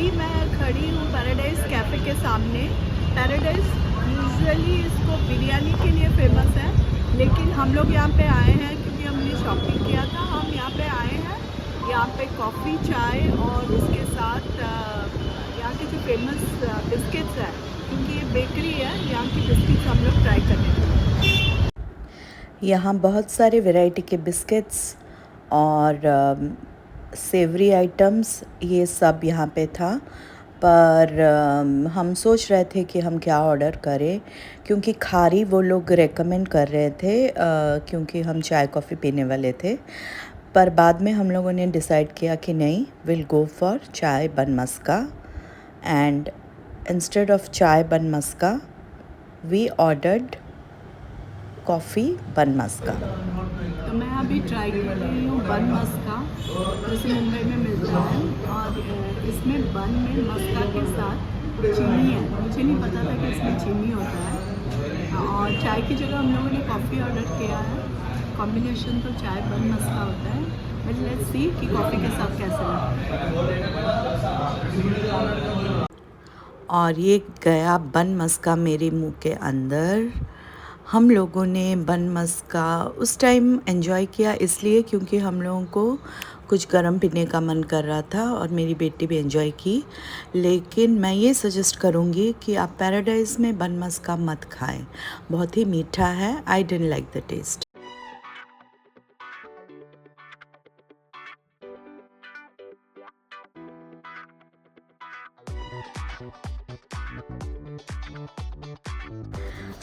अभी मैं खड़ी हूँ पैराडाइज़ कैफ़े के सामने। पैराडाइज़ यूजुअली इसको बिरयानी के लिए फ़ेमस है, लेकिन हम लोग यहाँ पे आए हैं क्योंकि हमने शॉपिंग किया था। हम यहाँ पे आए हैं, यहाँ पे कॉफ़ी, चाय और उसके साथ यहाँ के जो फ़ेमस बिस्किट्स हैं, क्योंकि ये बेकरी है, यहाँ की बिस्किट्स हम लोग ट्राई करने वाले हैं। यहाँ बहुत सारे वैरायटी के बिस्किट्स और सेवरी आइटम्स ये सब यहाँ पे था। पर हम सोच रहे थे कि हम क्या ऑर्डर करें, क्योंकि खारी वो लोग रेकमेंड कर रहे थे, क्योंकि हम चाय कॉफ़ी पीने वाले थे। पर बाद में हम लोगों ने डिसाइड किया कि नहीं, विल गो फॉर चाय बन मस्का, एंड इंस्टेड ऑफ चाय बन मस्का वी ऑर्डर्ड कॉफ़ी बन मस्का। तो मैं अभी ट्राई कर रही हूँ बन मस्का, जैसे मुंबई में मिलता है, और इसमें बन में मस्का के साथ चीनी है। मुझे नहीं पता था कि इसमें चीनी होता है, और चाय की जगह हम लोगों ने कॉफ़ी ऑर्डर किया है। कॉम्बिनेशन तो चाय बन मस्का होता है, बट लेट्स सी कि कॉफ़ी के साथ कैसे लगता है। और ये गया बन मस्का मेरे मुंह के अंदर। हम लोगों ने बन मस्का उस टाइम एंजॉय किया इसलिए क्योंकि हम लोगों को कुछ गर्म पीने का मन कर रहा था, और मेरी बेटी भी एंजॉय की। लेकिन मैं ये सजेस्ट करूँगी कि आप पैराडाइज़ में बन मस्का मत खाएं, बहुत ही मीठा है। I didn't like the taste.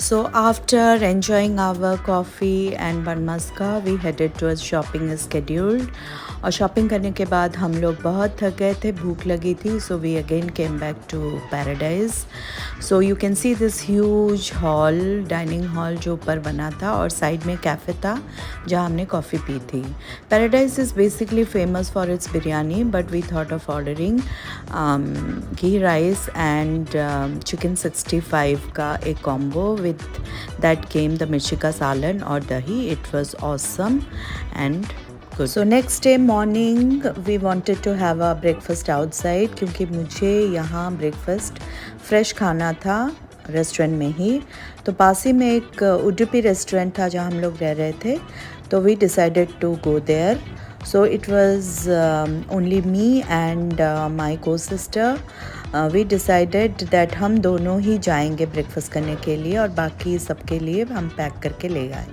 So after enjoying our coffee and bun maska, we headed towards shopping as scheduled. और शॉपिंग करने के बाद हम लोग बहुत थक गए थे, भूख लगी थी, so we again came back to Paradise. So you can see this huge hall, dining hall जो ऊपर बना था, और साइड में कैफ़े था जहाँ हमने कॉफ़ी पी थी। Paradise is basically famous for its biryani, but we thought of ordering ghee rice and chicken 65 का एक combo with that came the mirchi का सालन और दही. It was awesome and good. So next day morning we wanted to have a breakfast outside, क्योंकि मुझे यहाँ breakfast fresh खाना था रेस्टोरेंट में ही. तो पास ही में एक उडुपी रेस्टोरेंट था जहाँ हम लोग रह रहे थे, तो we decided to go there. So it was only me and my co-sister. We decided that हम दोनों ही जाएंगे ब्रेकफास्ट करने के लिए, और बाकी सबके लिए हम पैक करके ले आए.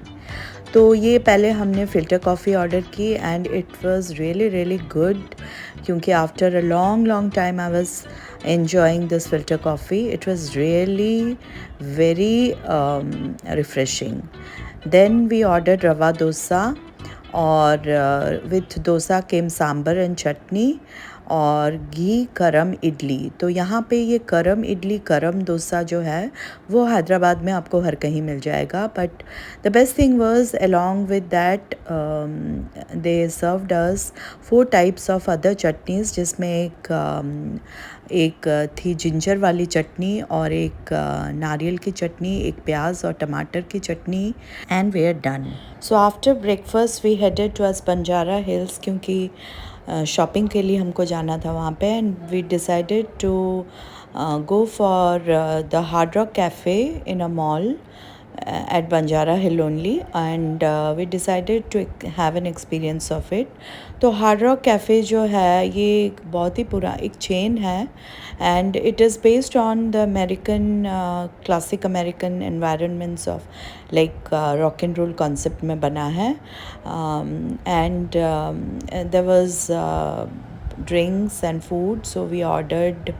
तो ये पहले हमने फ़िल्टर कॉफ़ी ऑर्डर की, and it was really really good, क्योंकि after a long time I was enjoying this filter coffee. It was really very refreshing. Then we ordered rava dosa, और with dosa came sambar and chutney और घी करम इडली. तो यहाँ पे ये करम इडली, करम डोसा जो है वो हैदराबाद में आपको हर कहीं मिल जाएगा. But the best thing was along with that they served us 4 types of other chutneys, जिसमें एक थी जिंजर वाली चटनी, और एक नारियल की चटनी, एक प्याज और टमाटर की चटनी, and we are done. So after breakfast we headed towards Banjara Hills, क्योंकि शॉपिंग के लिए हमको जाना था वहाँ पे. And we decided to go for the Hard Rock Cafe in a mall at Banjara Hill only, and we decided to have an experience of it. तो Hard Rock Cafe जो है ये बहुत ही पूरा एक चेन है, and it is based on the American classic American environments of like rock and roll concept में बना है. And there was drinks and food, so we ordered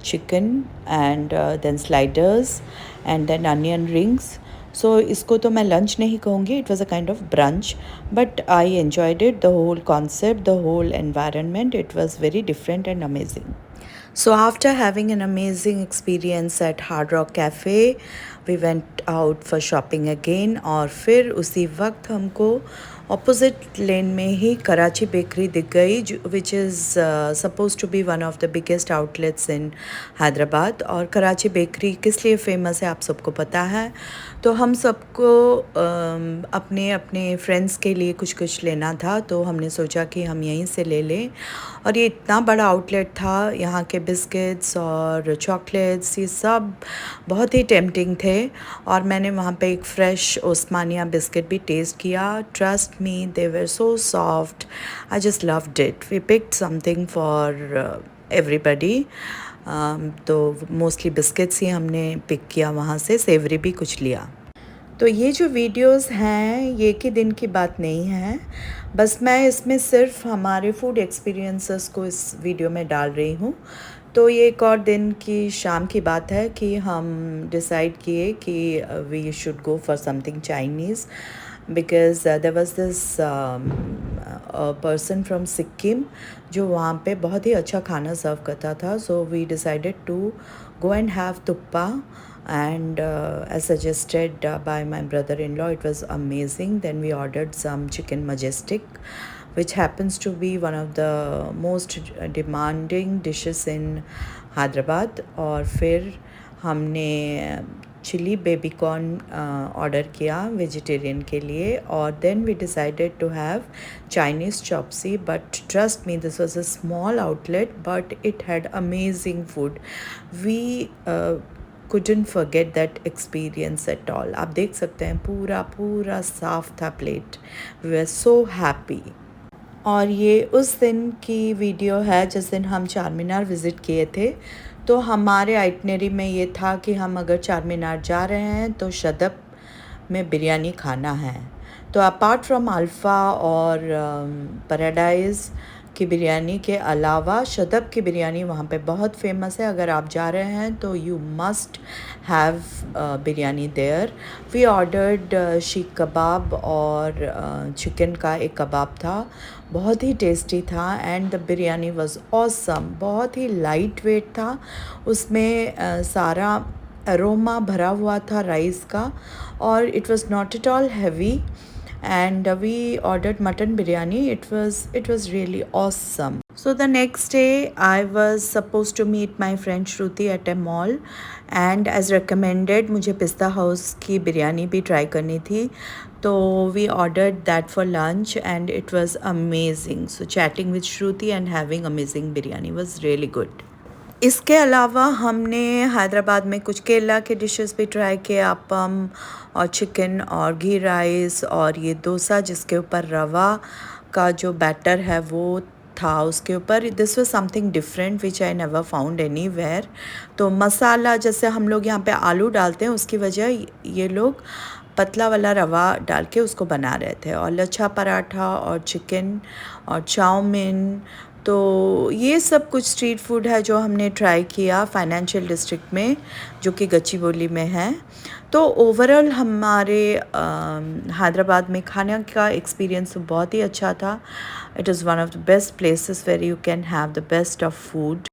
chicken and then sliders and then onion rings. So इसको तो मैं lunch नहीं कहूँगी, it was a kind of brunch, but I enjoyed it, the whole concept, the whole environment, it was very different and amazing. So after having an amazing experience at Hard Rock Cafe, we went out for shopping again, और फिर उसी वक्त हमको opposite लेन में ही Karachi Bakery दिख गई, which is suppose to be one of the biggest outlets in Hyderabad. और Karachi bakery किस लिए फ़ेमस है आप सबको पता है। तो हम सबको अपने अपने फ्रेंड्स के लिए कुछ कुछ लेना था, तो हमने सोचा कि हम यहीं से ले लें। और ये इतना बड़ा आउटलेट था, यहाँ के बिस्किट्स और चॉकलेट्स ये सब बहुत ही टेम्पटिंग थे। और मैंने वहाँ पे एक फ़्रेश ओस्मानिया बिस्किट भी टेस्ट किया। Trust me, they were so soft, I just loved it. We picked something for everybody. तो मोस्टली बिस्किट्स ही हमने पिक किया वहाँ से, सेवरी भी कुछ लिया। तो ये जो वीडियोस हैं ये एक ही दिन की बात नहीं है, बस मैं इसमें सिर्फ हमारे फूड एक्सपीरियंसेस को इस वीडियो में डाल रही हूँ। तो ये एक और दिन की शाम की बात है कि हम डिसाइड किए कि we should go for something Chinese, because there was this person from Sikkim जो वहाँ पे बहुत ही अच्छा खाना सर्व करता था। So we decided to go and have tuppa, and as suggested by my brother-in-law, it was amazing. Then we ordered some chicken majestic, which happens to be one of the most demanding dishes in Hyderabad. और फिर हमने chilli baby corn order किया vegetarian के लिए। और then we decided to have Chinese chop suey, but trust me this was a small outlet but it had amazing food. We couldn't forget that experience at all. आप देख सकते हैं पूरा पूरा साफ था plate. We were so happy. और ये उस दिन की वीडियो है जिस दिन हम चार मीनार विज़िट किए थे। तो हमारे आइटनरी में ये था कि हम अगर चार मीनार जा रहे हैं तो शदब में बिरयानी खाना है। तो अपार्ट फ्रॉम अल्फ़ा और पैराडाइज़ की बिरयानी के अलावा शदब की बिरयानी वहाँ पे बहुत फेमस है। अगर आप जा रहे हैं तो you must have biryani there. We ordered seekh kebab और चिकन का एक कबाब था, बहुत ही टेस्टी था। And the biryani was awesome, बहुत ही लाइट वेट था। उसमें सारा अरोमा भरा हुआ था राइस का, और it was not at all heavy. And we ordered mutton biryani. It was really awesome. So the next day I was supposed to meet my friend Shruti at a mall, and as recommended मुझे पिस्ता house की बिरयानी भी try करनी थी। तो we ordered that for lunch and it was amazing. So chatting with Shruti and having amazing biryani was really good. इसके अलावा हमने हैदराबाद में कुछ केरला के डिशेस भी ट्राई किए, अपम और चिकन और घी राइस और ये डोसा जिसके ऊपर रवा का जो बैटर है वो था उसके ऊपर। This was something different which I never found anywhere. तो मसाला जैसे हम लोग यहाँ पे आलू डालते हैं उसकी वजह ये लोग पतला वाला रवा डाल के उसको बना रहे थे। और लच्छा पराठा और चिकन और चाउमीन, तो ये सब कुछ स्ट्रीट फूड है जो हमने ट्राई किया फाइनेंशियल डिस्ट्रिक्ट में जो कि गच्चीबोली में है। तो ओवरऑल हमारे हैदराबाद में खाने का एक्सपीरियंस बहुत ही अच्छा था। It is one of the best places where you can have the best of food.